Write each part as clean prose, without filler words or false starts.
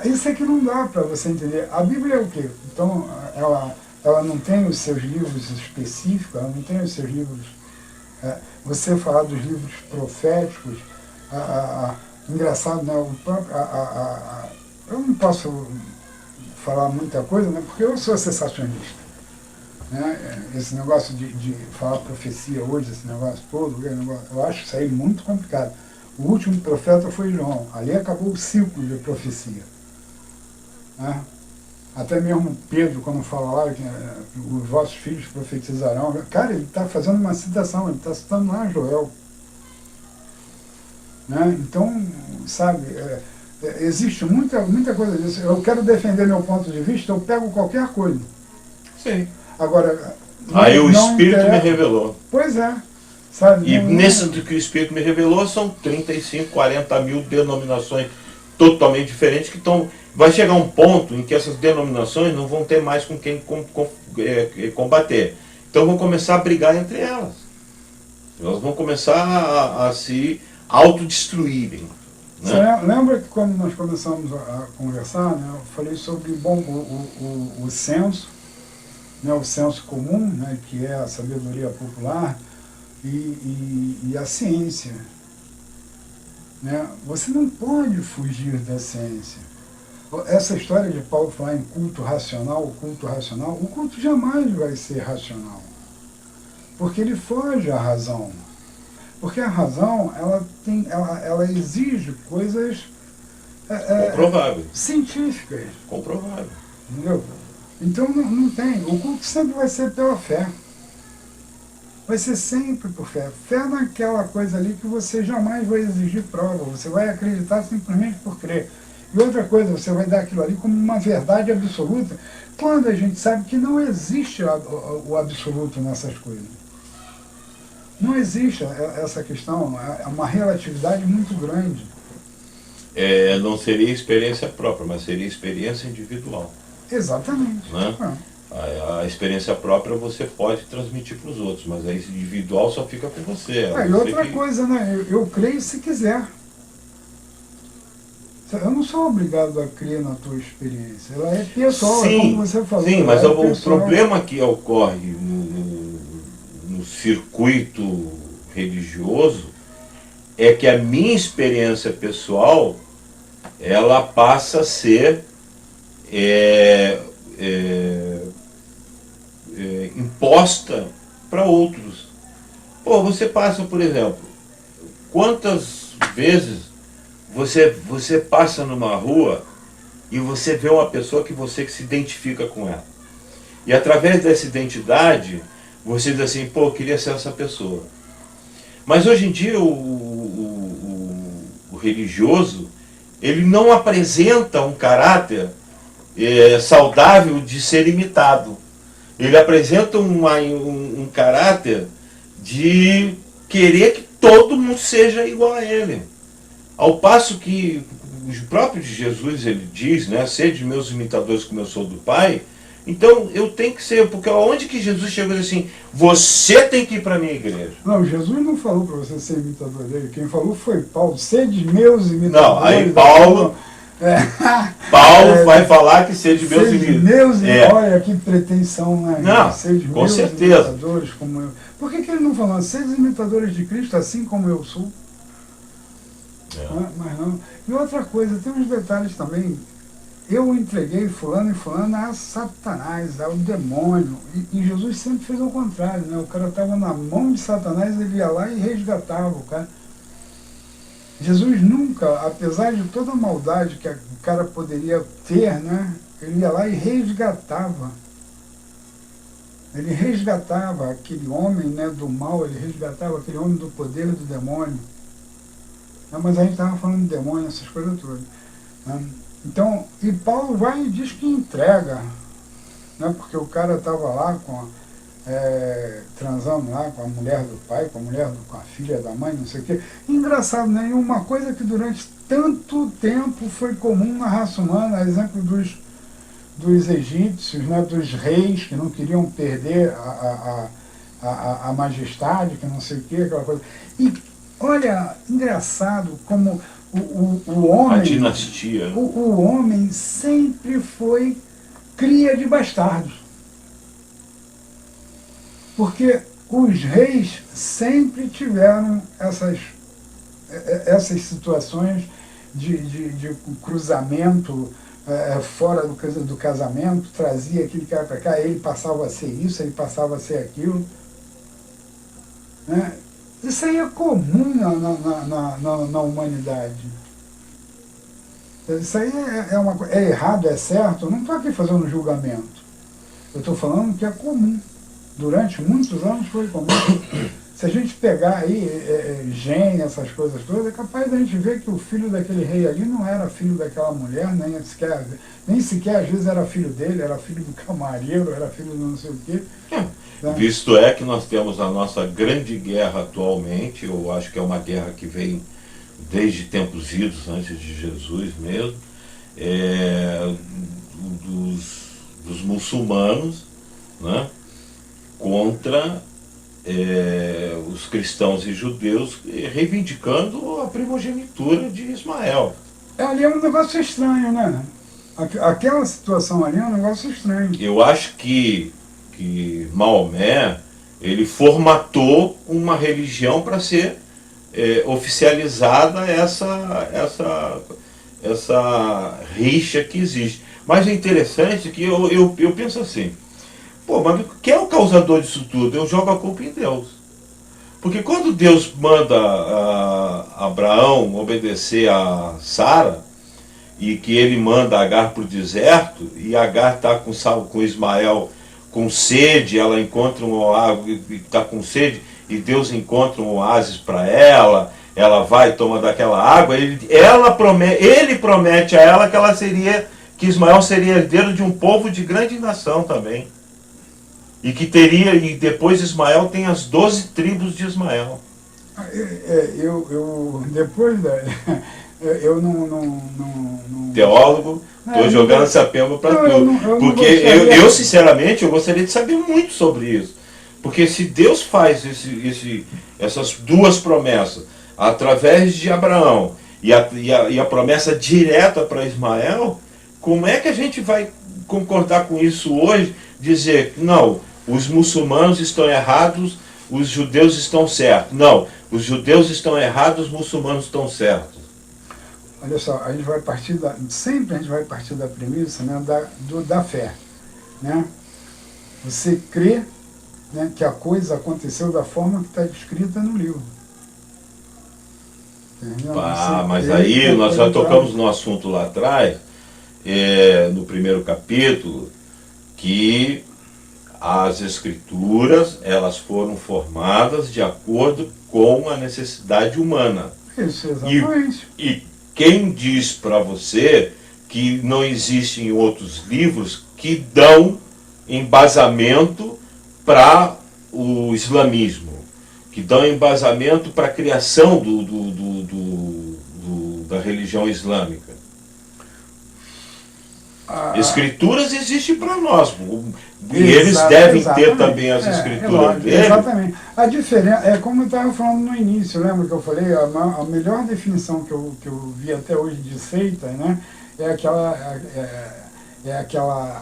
Isso é que não dá para você entender. A Bíblia é o quê? Então, ela não tem os seus livros específicos, ela não tem os seus livros... você falar dos livros proféticos, engraçado, né? O próprio, eu não posso falar muita coisa, né? Porque eu sou sensacionista. Né? Esse negócio de falar profecia hoje, esse negócio todo, eu acho isso aí muito complicado. O último profeta foi João. Ali acabou o ciclo de profecia. Né? Até mesmo Pedro, quando fala lá que os vossos filhos profetizarão, cara, ele está fazendo uma citação, ele está citando lá Joel. Né? Então, sabe, existe muita coisa disso. Eu quero defender meu ponto de vista, eu pego qualquer coisa. Sim. Agora, aí o Espírito me revelou. Pois é. Sabe, e nesse do que o Espírito me revelou, são 35, 40 mil denominações totalmente diferentes que estão... Vai chegar um ponto em que essas denominações não vão ter mais com quem combater. Então vão começar a brigar entre elas. Elas vão começar a se autodestruírem. Né? Você lembra que quando nós começamos a conversar, né, eu falei sobre o senso, né, o senso comum, né, que é a sabedoria popular, e a ciência. Né? Você não pode fugir da ciência. Essa história de Paulo falar em culto racional, o culto jamais vai ser racional. Porque ele foge à razão. Porque a razão, ela exige coisas comprováveis. Científicas. Comprováveis. Entendeu? Então não tem. O culto sempre vai ser pela fé. Vai ser sempre por fé. Fé naquela coisa ali que você jamais vai exigir prova. Você vai acreditar simplesmente por crer. E outra coisa, você vai dar aquilo ali como uma verdade absoluta, quando a gente sabe que não existe o absoluto nessas coisas. Não existe essa questão, é uma relatividade muito grande. Não seria experiência própria, mas seria experiência individual. Exatamente. Né? A experiência própria você pode transmitir para os outros, mas a individual só fica com você. E outra coisa, né? Eu creio se quiser. Eu não sou obrigado a crer na tua experiência. Ela é pessoal, sim, como você falou. Sim, mas o problema que ocorre no circuito religioso é que a minha experiência pessoal ela passa a ser imposta para outros. Pô, você passa, por exemplo, quantas vezes você passa numa rua e você vê uma pessoa que você se identifica com ela. E através dessa identidade, você diz assim, pô, eu queria ser essa pessoa. Mas hoje em dia o religioso, ele não apresenta um caráter saudável de ser imitado. Ele apresenta um caráter de querer que todo mundo seja igual a ele. Ao passo que o próprio Jesus, ele diz, né, sede meus imitadores como eu sou do Pai, então eu tenho que ser, porque onde que Jesus chegou e disse assim, você tem que ir para a minha igreja? Não, Jesus não falou para você ser imitador dele, quem falou foi Paulo, sede meus imitadores. Não, aí Paulo vai falar que sede meus imitadores. Olha que pretensão, né? Não, sede com meus certeza. Imitadores como eu. Por que ele não falou, sede imitadores de Cristo assim como eu sou? Mas não. E outra coisa, tem uns detalhes também. Eu entreguei fulano e fulana a Satanás, ao demônio. E Jesus sempre fez ao contrário, né? O cara estava na mão de Satanás, ele ia lá e resgatava o cara. Jesus nunca, apesar de toda a maldade que o cara poderia ter, né? Ele ia lá e resgatava. Ele resgatava aquele homem, né, do mal, ele resgatava aquele homem do poder do demônio. Não, mas a gente estava falando de demônio, essas coisas todas. Né? Então, e Paulo vai e diz que entrega, né? Porque o cara estava lá transando lá com a mulher do pai, com a filha da mãe, não sei o quê. Engraçado, né? Uma coisa que durante tanto tempo foi comum na raça humana, a exemplo dos egípcios, né? Dos reis que não queriam perder a majestade, que não sei o quê, aquela coisa. E olha, engraçado como o homem... A dinastia. O homem sempre foi cria de bastardos. Porque os reis sempre tiveram essas situações de cruzamento fora do casamento, trazia aquele cara para cá, ele passava a ser isso, ele passava a ser aquilo. Né? Isso aí é comum na humanidade. Isso aí é errado, é certo? Eu não estou aqui fazendo julgamento. Eu estou falando que é comum. Durante muitos anos foi comum. Se a gente pegar aí gene, essas coisas todas, é capaz da gente ver que o filho daquele rei ali não era filho daquela mulher, nem sequer às vezes era filho dele, era filho do camareiro, era filho do não sei o quê. Né? Visto é que nós temos a nossa grande guerra atualmente, eu acho que é uma guerra que vem desde tempos idos, antes de Jesus mesmo, dos muçulmanos, né, contra os cristãos e judeus, reivindicando a primogenitura de Ismael. Ali é um negócio estranho, né? Aquela situação ali é um negócio estranho. Eu acho que Maomé, ele formatou uma religião para ser oficializada essa rixa que existe. Mas é interessante que eu penso assim, pô, mas quem é o causador disso tudo? Eu jogo a culpa em Deus. Porque quando Deus manda Abraão obedecer a Sara, e que ele manda Agar para o deserto, e Agar está com Ismael com sede, ela encontra um oásis, está com sede, e Deus encontra um oásis para ela vai e toma daquela água, ele promete a ela que Ismael seria herdeiro de um povo de grande nação também. E depois Ismael tem as 12 tribos de Ismael. Eu não Teólogo, estou jogando essa pemba para tudo. Porque eu, sinceramente, eu gostaria de saber muito sobre isso. Porque se Deus faz essas duas promessas através de Abraão e a promessa direta para Ismael, como é que a gente vai concordar com isso hoje? Dizer, não, os muçulmanos estão errados, os judeus estão certos. Não, os judeus estão errados, os muçulmanos estão certos. Olha só, a gente vai partir sempre a gente vai partir da premissa, né, da fé. Né? Você crê, né, que a coisa aconteceu da forma que está descrita no livro. Mas aí nós já tocamos no assunto lá atrás, no primeiro capítulo, que as escrituras elas foram formadas de acordo com a necessidade humana. Isso, exatamente. E quem diz para você que não existem outros livros que dão embasamento para o islamismo, que dão embasamento para a criação da religião islâmica? Escrituras existem para nós. E eles devem ter também as escrituras deles. Exatamente. A diferença é como eu estava falando no início, lembra que eu falei, a melhor definição que eu vi até hoje de seita, né,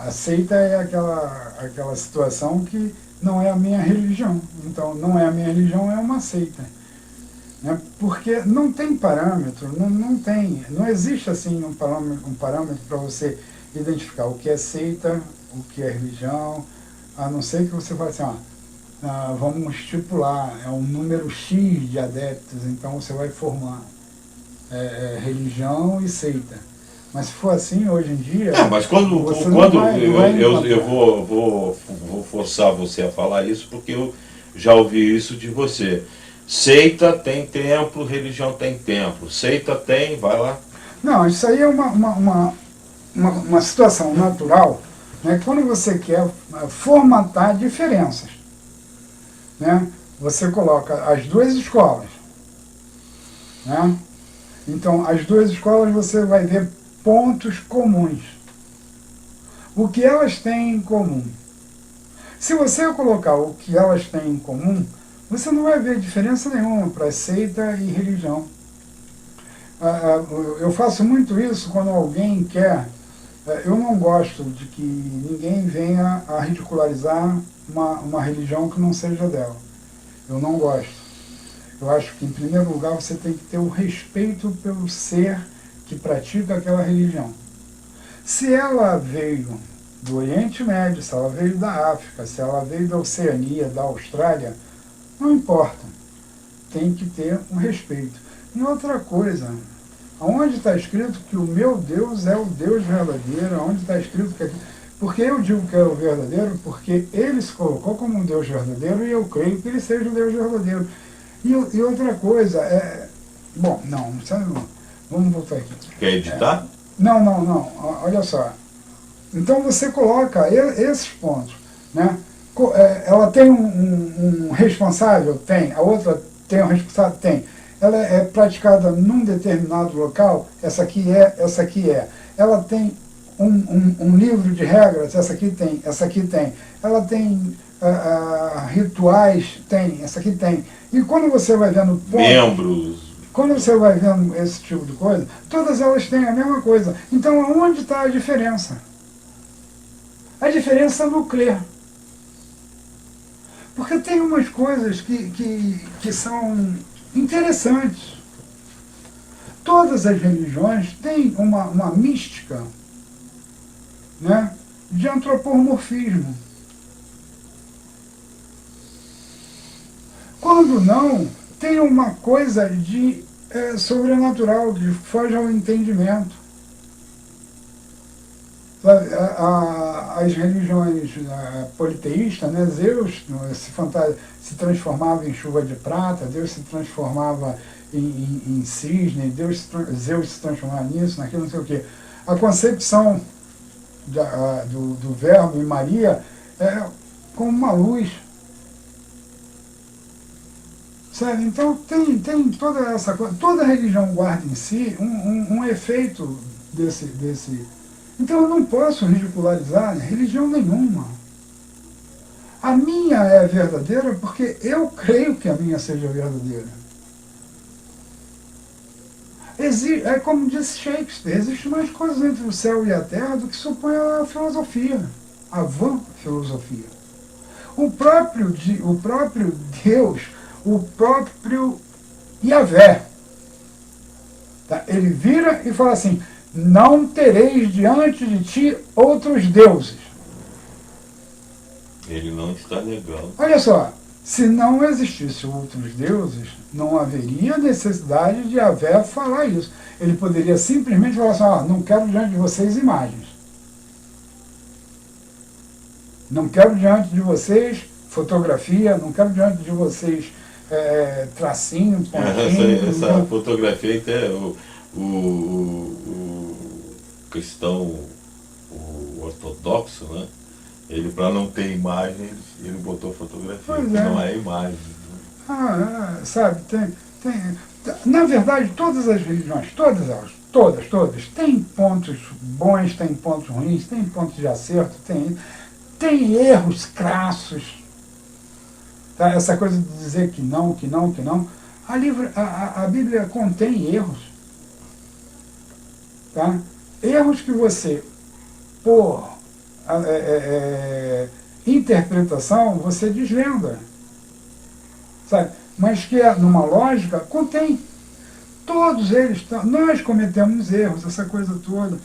a seita é aquela situação que não é a minha religião. Então, não é a minha religião, é uma seita. Né? Porque não tem parâmetro, não existe assim um parâmetro para você identificar o que é seita, o que é religião, a não ser que você fale assim, vamos estipular, é um número X de adeptos, então você vai formar religião e seita. Mas se for assim, hoje em dia... mas quando eu vou forçar você a falar isso, porque eu já ouvi isso de você. Seita tem templo, religião tem templo. Seita tem, vai lá. Não, isso aí é uma situação natural, né, quando você quer formatar diferenças. Né? Você coloca as duas escolas. Né? Então, as duas escolas você vai ver pontos comuns. O que elas têm em comum. Se você colocar o que elas têm em comum, você não vai ver diferença nenhuma para seita e religião. Eu faço muito isso quando alguém quer. Eu não gosto de que ninguém venha a ridicularizar uma religião que não seja dela. Eu não gosto. Eu acho que, em primeiro lugar, você tem que ter o respeito pelo ser que pratica aquela religião. Se ela veio do Oriente Médio, se ela veio da África, se ela veio da Oceania, da Austrália, não importa. Tem que ter um respeito. E outra coisa, aonde está escrito que o meu Deus é o Deus verdadeiro, aonde está escrito que... Porque eu digo que é o verdadeiro, porque ele se colocou como um Deus verdadeiro e eu creio que ele seja o Deus verdadeiro. E outra coisa, bom, não, vamos voltar aqui. Quer editar? Não, olha só. Então você coloca esses pontos, né? Ela tem um responsável? Tem. A outra tem um responsável? Tem. Ela é praticada num determinado local? Essa aqui é, essa aqui é. Ela tem um livro de regras? Essa aqui tem, essa aqui tem. Ela tem rituais? Tem, essa aqui tem. E quando você vai vendo pontos, membros. Quando você vai vendo esse tipo de coisa, todas elas têm a mesma coisa. Então, onde está a diferença? A diferença no crer. Porque tem umas coisas que são interessantes. Todas as religiões têm uma mística, né, de antropomorfismo. Quando não, tem uma coisa de sobrenatural, que foge ao entendimento. As religiões politeístas, né, Zeus se transformava em chuva de prata, Deus se transformava em cisne, Zeus se transformava nisso, naquilo, não sei o quê. A concepção do Verbo em Maria é como uma luz. Sabe? Então tem toda essa coisa, toda religião guarda em si um efeito desse. Então eu não posso ridicularizar religião nenhuma. A minha é verdadeira porque eu creio que a minha seja verdadeira. É como disse Shakespeare, existe mais coisas entre o céu e a terra do que supõe a filosofia, a vã filosofia. O próprio Deus, o próprio Yahvé, tá? Ele vira e fala assim: não tereis diante de ti outros deuses. Ele não está negando. Olha só, se não existissem outros deuses, não haveria necessidade de Yahvé falar isso. Ele poderia simplesmente falar assim: não quero diante de vocês imagens. Não quero diante de vocês fotografia, não quero diante de vocês tracinho, pontinho. Essa fotografia até o cristão, o ortodoxo, né? Ele, para não ter imagens, ele botou fotografia, que não é imagem. Sabe, na verdade, todas as religiões, todas elas, todas, têm pontos bons, têm pontos ruins, têm pontos de acerto, tem erros crassos. Tá? Essa coisa de dizer que não. A Bíblia contém erros. Tá? Erros que você, por interpretação, você desvenda. Sabe? Mas que numa lógica contém. Todos eles, nós cometemos erros, essa coisa toda.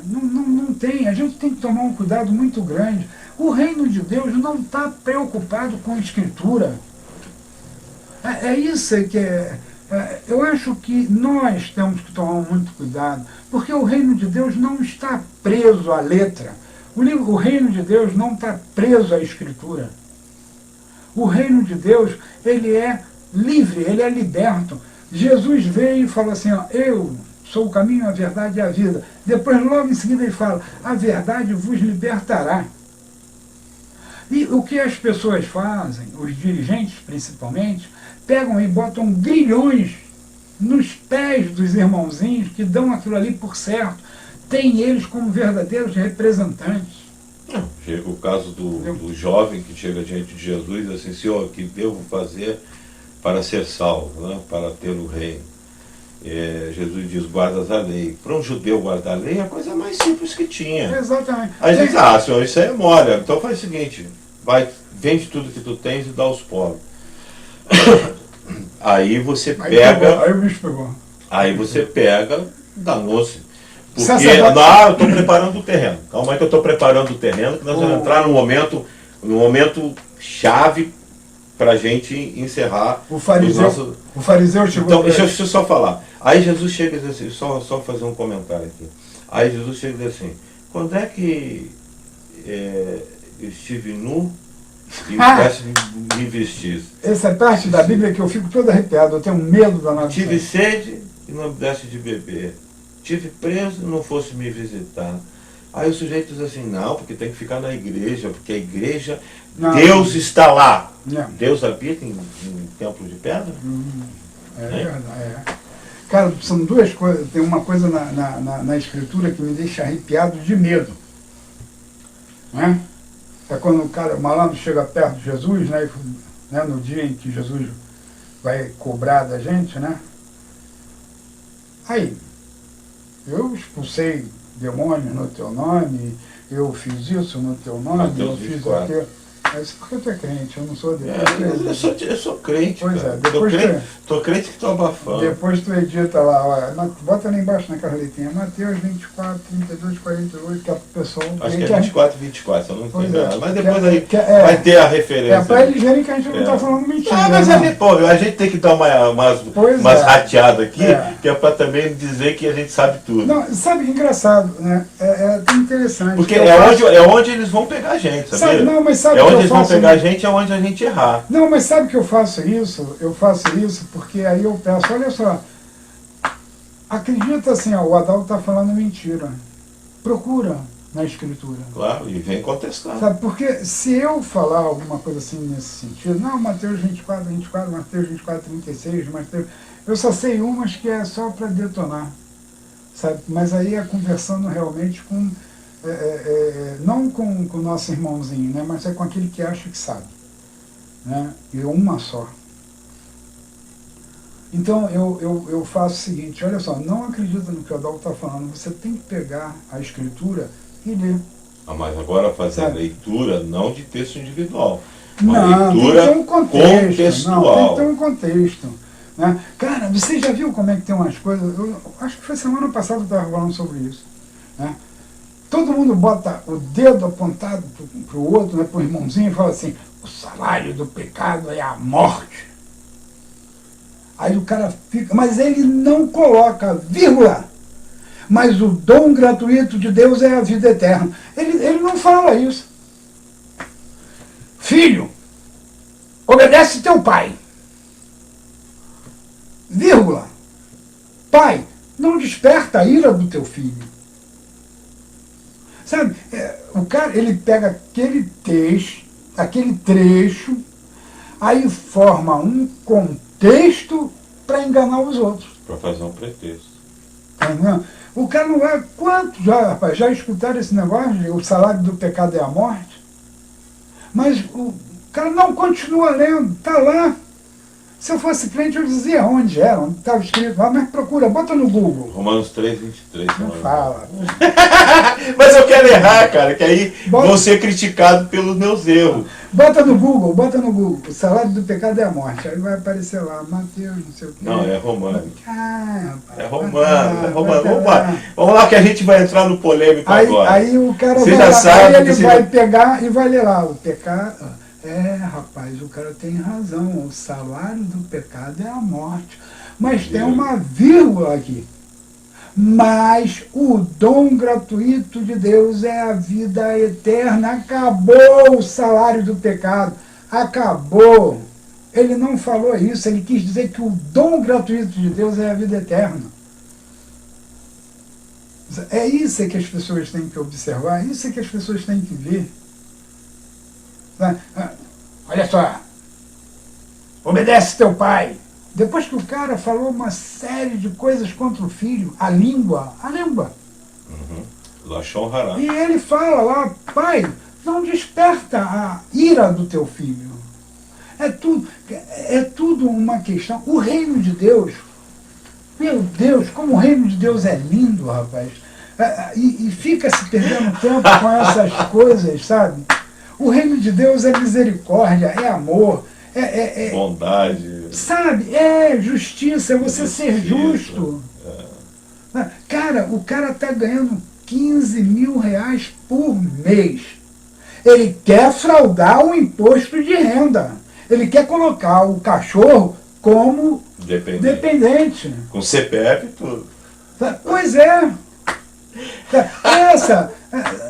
Não tem, a gente tem que tomar um cuidado muito grande. O reino de Deus não está preocupado com a escritura. Isso que eu acho que nós temos que tomar muito cuidado, porque o reino de Deus não está preso à letra. O reino de Deus não está preso à escritura. O reino de Deus, ele é livre, ele é liberto. Jesus veio e falou assim: eu sou o caminho, a verdade e a vida. Depois, logo em seguida, ele fala: a verdade vos libertará. E o que as pessoas fazem, os dirigentes principalmente, pegam e botam grilhões nos pés dos irmãozinhos que dão aquilo ali por certo, tem eles como verdadeiros representantes. Chega o caso do jovem que chega diante de Jesus e diz assim: Senhor, o que devo fazer para ser salvo, né? Para ter o reino? Jesus diz, guardas a lei. Para um judeu guardar a lei é a coisa mais simples que tinha. Exatamente. Aí a gente diz, senhor, isso aí é mole. Então faz o seguinte, vende tudo que tu tens e dá aos pobres. Aí você pega... Aí o bicho pegou. Aí você pega, danou-se. Porque, Sacerdote... não, eu estou preparando o terreno. Calma aí que eu estou preparando o terreno, que nós vamos entrar num momento chave para a gente encerrar. O fariseu chegou... Então, deixa eu só falar. Aí Jesus chega e diz assim, só fazer um comentário aqui. Aí Jesus chega e diz assim, quando é que eu estive nu e me vestir? Essa parte da Bíblia que eu fico todo arrepiado, eu tenho medo da nossa... Tive sede e não me desse de beber. Tive preso e não fosse me visitar. Aí o sujeito diz assim, não, porque tem que ficar na igreja, porque a igreja, Deus está lá. Não. Deus habita em templo de pedra? Verdade. Cara, são duas coisas. Tem uma coisa na escritura que me deixa arrepiado de medo. Né? É quando o malandro chega perto de Jesus, né, no dia em que Jesus vai cobrar da gente, né? Aí, eu expulsei demônios no teu nome, eu fiz isso no teu nome, eu fiz aquilo. Isso porque tu é crente, eu não sou Deus. Eu sou crente, pois cara. Depois tô crente que tô abafando. Depois tu edita lá, olha, bota ali embaixo naquela letrinha, Mateus 24, 32, 48, que a pessoa... Acho que é 24, 24, eu não tenho nada. Mas depois vai ter a referência. É para eles verem que a gente não está falando mentira. Mas a gente tem que dar umas rateadas aqui, que é para também dizer que a gente sabe tudo. Não, sabe que engraçado, né? É interessante. Porque é onde eles vão pegar a gente, sabia? Não, mas sabe onde eles vão pegar a gente, é onde a gente errar. Não, mas sabe que eu faço isso? Eu faço isso porque aí eu peço, olha só, acredita assim, o Adalto está falando mentira. Procura na escritura. Claro, e vem contestar. Sabe, porque se eu falar alguma coisa assim nesse sentido, não, Mateus 24, Mateus 24, 36, eu só sei umas que é só para detonar. Sabe? Mas aí é conversando realmente com... não com o nosso irmãozinho, né, mas é com aquele que acha que sabe, né, e uma só. Então eu faço o seguinte, olha só, não acredita no que o Adalto está falando, você tem que pegar a escritura e ler. Mas agora fazer leitura não de texto individual, uma leitura tem que ter um contextual. Não, tem que ter um contexto. Né? Cara, você já viu como é que tem umas coisas? Eu acho que foi semana passada que eu estava falando sobre isso. Né? Todo mundo bota o dedo apontado para o outro, né, para o irmãozinho, e fala assim, o salário do pecado é a morte. Aí o cara fica, mas ele não coloca vírgula. Mas o dom gratuito de Deus é a vida eterna. Ele não fala isso. Filho, obedece teu pai. Vírgula. Pai, não desperta a ira do teu filho. Sabe, o cara, ele pega aquele texto, aquele trecho, aí forma um contexto para enganar os outros. Para fazer um pretexto. Entendeu? O cara não vai... Quantos já escutaram esse negócio de o salário do pecado é a morte? Mas o cara não continua lendo, está lá. Se eu fosse crente, eu dizia onde era, onde estava escrito lá, mas procura, bota no Google. Romanos 3, 23. Não fala. Mas eu quero errar, cara, que aí vou ser criticado pelos meus erros. Bota no Google, o salário do pecado é a morte. Aí vai aparecer lá, Mateus, não sei o quê. Não, é Romano. É Romano. Vamos lá que a gente vai entrar no polêmico agora. Aí o cara você já sabe ele vai pegar e vai ler lá, o pecado... rapaz, o cara tem razão, o salário do pecado é a morte. Mas tem uma vírgula aqui. Mas o dom gratuito de Deus é a vida eterna. Acabou o salário do pecado. Acabou. Ele não falou isso, ele quis dizer que o dom gratuito de Deus é a vida eterna. É isso que as pessoas têm que observar, é isso que as pessoas têm que ver. Olha só, obedece teu pai. Depois que o cara falou uma série de coisas contra o filho, a língua. Lashon Hará. E ele fala lá, pai, não desperta a ira do teu filho. É tudo uma questão. O reino de Deus Meu Deus, como o reino de Deus é lindo, rapaz. E fica se perdendo tempo com essas coisas, sabe? O reino de Deus é misericórdia, é amor, bondade. Sabe? É justiça, é você ser justo. Cara, o cara tá ganhando 15 mil reais por mês. Ele quer fraudar o imposto de renda. Ele quer colocar o cachorro como dependente. Com CPF e tudo. Pois é.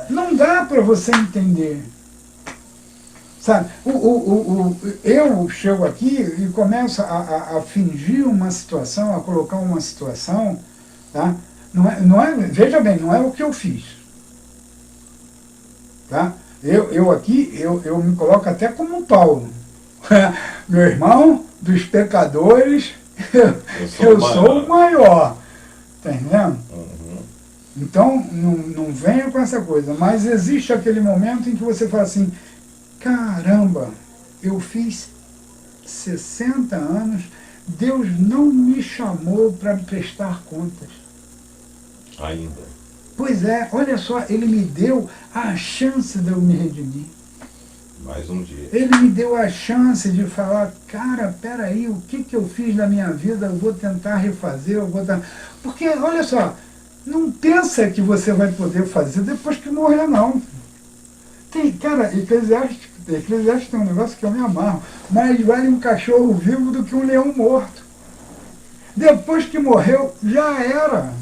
Não dá para você entender. Sabe? Eu chego aqui e começo a fingir uma situação, a colocar uma situação, tá? Veja bem, não é o que eu fiz. Tá? Eu aqui, eu me coloco até como Paulo. Meu irmão, dos pecadores, eu sou o maior. Tá entendendo? Uhum. Então, não venha com essa coisa. Mas existe aquele momento em que você fala assim, caramba, eu fiz 60 anos, Deus não me chamou para prestar contas. Ainda. Pois é, olha só, Ele me deu a chance de eu me redimir. Mais um dia. Ele me deu a chance de falar, cara, peraí, o que eu fiz na minha vida, eu vou tentar refazer, Porque, olha só, não pensa que você vai poder fazer depois que morrer, não. Cara, Eclesiastes tem um negócio que eu me amarro. Mais vale um cachorro vivo do que um leão morto. Depois que morreu, já era.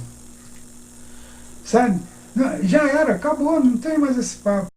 Sabe? Já era, acabou, não tem mais esse papo.